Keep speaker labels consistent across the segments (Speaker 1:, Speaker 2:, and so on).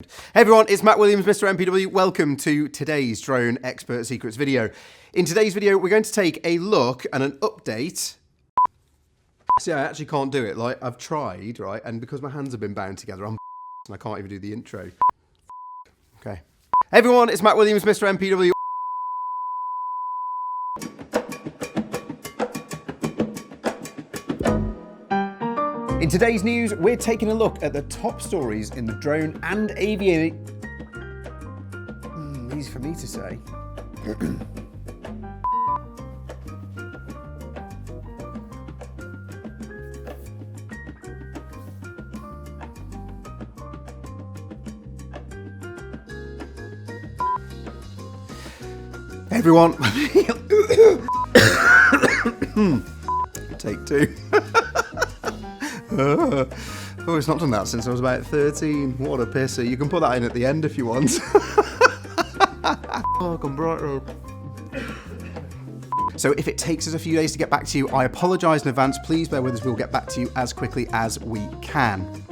Speaker 1: Hey everyone, it's Matt Williams, Mr. MPW. Welcome to today's Drone Expert Secrets video. In today's video, we're going to take a look and an update. See, I actually can't do it. Like, I've tried, right? And because my hands have been bound together, and I can't even do the intro. Okay. Hey everyone, it's Matt Williams, Mr. MPW. In today's news, we're taking a look at the top stories in the drone and aviation. Easy for me to say. Everyone, take two. Oh, it's not done that since I was about 13. What a pisser. You can put that in at the end if you want. Oh, come brighter. So if it takes us a few days to get back to you, I apologise in advance. Please bear with us. We'll get back to you as quickly as we can.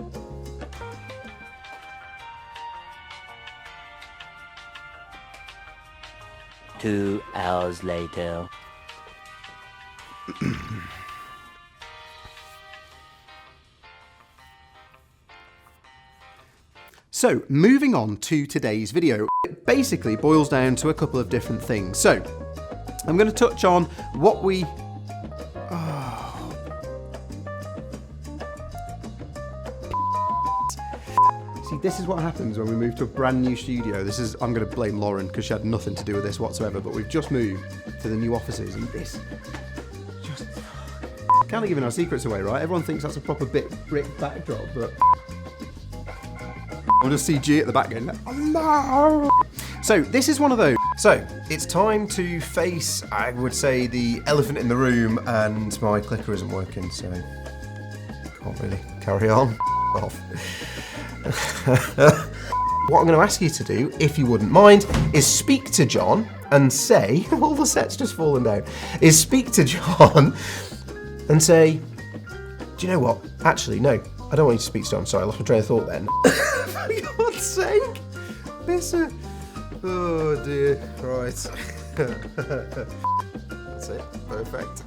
Speaker 2: Two hours later.
Speaker 1: So, moving on to today's video, it basically boils down to a couple of different things. So, I'm going to touch on what we... See, this is what happens when we move to a brand new studio. I'm going to blame Lauren because she had nothing to do with this whatsoever, but we've just moved to the new offices and this just... Kind of giving our secrets away, right? Everyone thinks that's a proper brick backdrop, but... I'll just see G at the back going, oh no! So this is one of those. So it's time to face, I would say, the elephant in the room, and my clicker isn't working, so can't really carry on. Off. What I'm going to ask you to do, if you wouldn't mind, is speak to John and say, all the set's just fallen down, is speak to John and say, do you know what? Actually, no. I don't want you to speak to John. Sorry, I lost my train of thought then. For God's sake. Mister. Oh dear. Right. That's it. Perfect.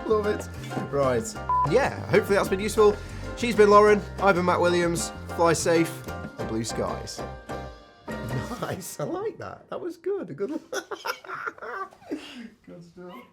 Speaker 1: Love it. Right. Yeah, hopefully that's been useful. She's been Lauren. I've been Matt Williams. Fly safe. And blue skies. Nice. I like that. That was good. Good stuff.